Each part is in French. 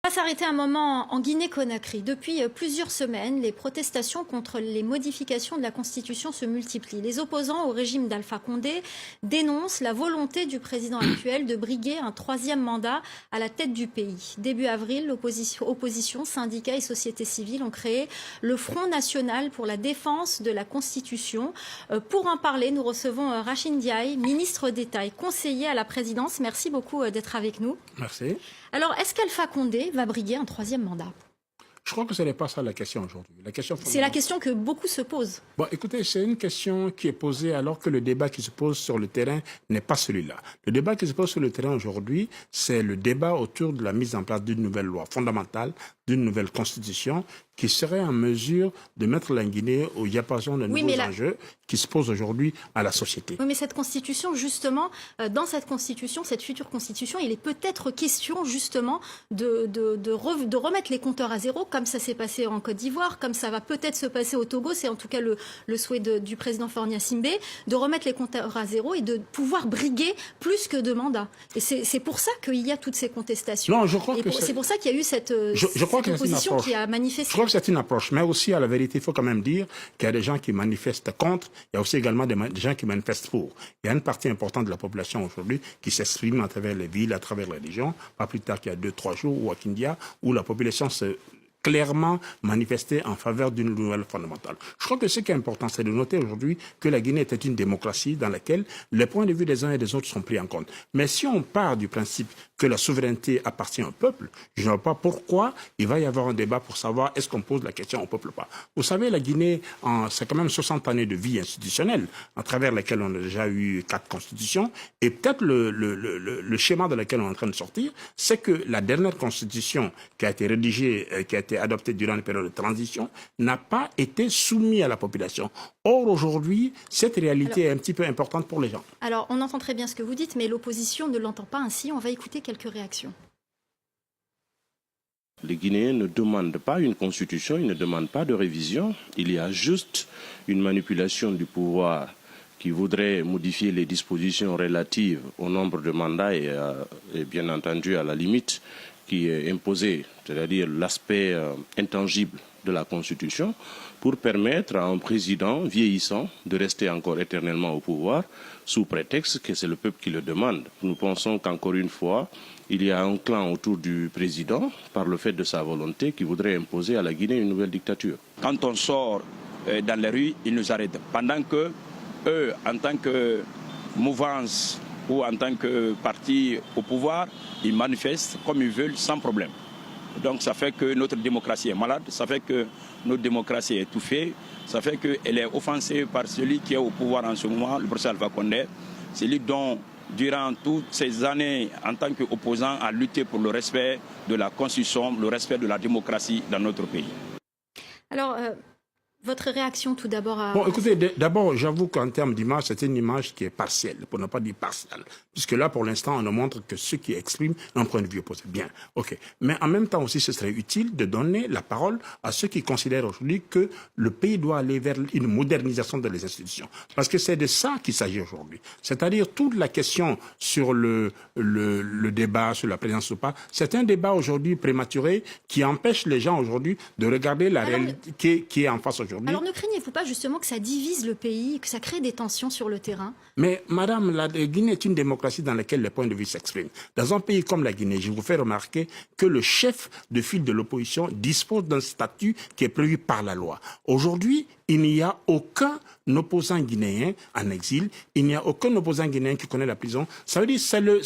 On va s'arrêter un moment en Guinée-Conakry. Depuis plusieurs semaines, les protestations contre les modifications de la Constitution se multiplient. Les opposants au régime d'Alpha Condé dénoncent la volonté du président actuel de briguer un troisième mandat à la tête du pays. Début avril, opposition, syndicats et société civile ont créé le Front national pour la défense de la Constitution. Pour en parler, nous recevons Racine Ndiaye, ministre d'État et conseiller à la présidence. Merci beaucoup d'être avec nous. Merci. Alors, est-ce qu'Alpha Condé va briguer un troisième mandat? Je crois que ce n'est pas ça la question aujourd'hui. C'est la question que beaucoup se posent. Bon, écoutez, c'est une question qui est posée alors que le débat qui se pose sur le terrain n'est pas celui-là. Le débat qui se pose sur le terrain aujourd'hui, c'est le débat autour de la mise en place d'une nouvelle loi fondamentale, d'une nouvelle constitution qui serait en mesure de mettre la Guinée au diapason de nouveaux enjeux qui se posent aujourd'hui à la société. Oui, mais cette constitution, justement, dans cette constitution, cette future constitution, il est peut-être question, justement, de remettre les compteurs à zéro, comme ça s'est passé en Côte d'Ivoire, comme ça va peut-être se passer au Togo, c'est en tout cas le souhait du président Faure Gnassingbé, de remettre les compteurs à zéro et de pouvoir briguer plus que de mandats. Et c'est pour ça qu'il y a toutes ces contestations. Non, je crois que c'est pour ça qu'il y a eu cette opposition qui a manifesté. Je crois que c'est une approche, mais aussi à la vérité, il faut quand même dire qu'il y a des gens qui manifestent contre, il y a aussi également des gens qui manifestent pour. Il y a une partie importante de la population aujourd'hui qui s'exprime à travers les villes, à travers les régions, pas plus tard qu'il y a 2-3 jours, ou à Kindia, où la population se clairement manifesté en faveur d'une nouvelle fondamentale. Je crois que ce qui est important, c'est de noter aujourd'hui que la Guinée était une démocratie dans laquelle les points de vue des uns et des autres sont pris en compte. Mais si on part du principe que la souveraineté appartient au peuple, je ne vois pas pourquoi il va y avoir un débat pour savoir est-ce qu'on pose la question au peuple ou pas. Vous savez, la Guinée, c'est quand même 60 années de vie institutionnelle, à travers lesquelles on a déjà eu 4 constitutions, et peut-être le schéma dans lequel on est en train de sortir, c'est que la dernière constitution qui a été rédigée, qui a été adoptée durant une période de transition, n'a pas été soumise à la population. Or, aujourd'hui, cette réalité est un petit peu importante pour les gens. Alors, on entend très bien ce que vous dites, mais l'opposition ne l'entend pas ainsi. On va écouter quelques réactions. Les Guinéens ne demandent pas une constitution, ils ne demandent pas de révision. Il y a juste une manipulation du pouvoir qui voudrait modifier les dispositions relatives au nombre de mandats et bien entendu à la limite qui est imposée, c'est-à-dire l'aspect intangible de la Constitution, pour permettre à un président vieillissant de rester encore éternellement au pouvoir, sous prétexte que c'est le peuple qui le demande. Nous pensons qu'encore une fois, il y a un clan autour du président, par le fait de sa volonté, qui voudrait imposer à la Guinée une nouvelle dictature. Quand on sort dans les rues, ils nous arrêtent. Pendant que eux, en tant que mouvance ou en tant que parti au pouvoir, ils manifestent comme ils veulent sans problème. Donc ça fait que notre démocratie est malade, ça fait que notre démocratie est étouffée, ça fait qu'elle est offensée par celui qui est au pouvoir en ce moment, le professeur Alpha Condé, celui dont, durant toutes ces années, en tant qu'opposant, a lutté pour le respect de la Constitution, le respect de la démocratie dans notre pays. Alors, votre réaction tout d'abord à... Bon, écoutez, d'abord, j'avoue qu'en termes d'image, c'est une image qui est partielle, pour ne pas dire partielle. Puisque là, pour l'instant, on ne montre que ceux qui expriment un point de vue opposé. Bien, ok. Mais en même temps aussi, ce serait utile de donner la parole à ceux qui considèrent aujourd'hui que le pays doit aller vers une modernisation des institutions. Parce que c'est de ça qu'il s'agit aujourd'hui. C'est-à-dire toute la question sur le débat, sur la présence ou pas, c'est un débat aujourd'hui prématuré qui empêche les gens aujourd'hui de regarder la réalité qui est en face aujourd'hui. Alors ne craignez-vous pas justement que ça divise le pays, que ça crée des tensions sur le terrain? Mais madame, la Guinée est une démocratie dans laquelle les points de vue s'expriment. Dans un pays comme la Guinée, je vous fais remarquer que le chef de file de l'opposition dispose d'un statut qui est prévu par la loi. Aujourd'hui, il n'y a aucun opposant guinéen en exil, il n'y a aucun opposant guinéen qui connaît la prison. Ça veut dire, c'est le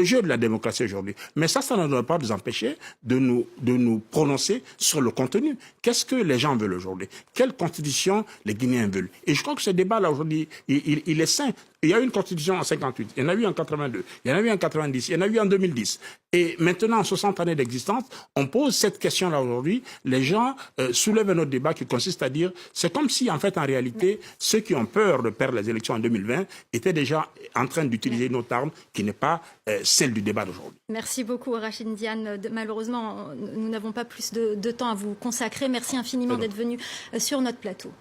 jeu de la démocratie aujourd'hui. Mais ça ne doit pas nous empêcher de nous prononcer sur le contenu. Qu'est-ce que les gens veulent aujourd'hui? Quelle constitution les Guinéens veulent? Et je crois que ce débat-là aujourd'hui, il est sain. Il y a eu une constitution en 58, il y en a eu en 82, il y en a eu en 90, il y en a eu en 2010. Et maintenant, en 60 années d'existence, on pose cette question-là aujourd'hui. Les gens soulèvent un autre débat qui consiste à dire, c'est comme si, en fait, en réalité, ceux qui ont peur de perdre les élections en 2020 étaient déjà en train d'utiliser une autre arme qui n'est pas celle du débat d'aujourd'hui. Merci beaucoup, Racine Ndiaye. Malheureusement, nous n'avons pas plus de temps à vous consacrer. Merci infiniment d'être venu sur notre plateau.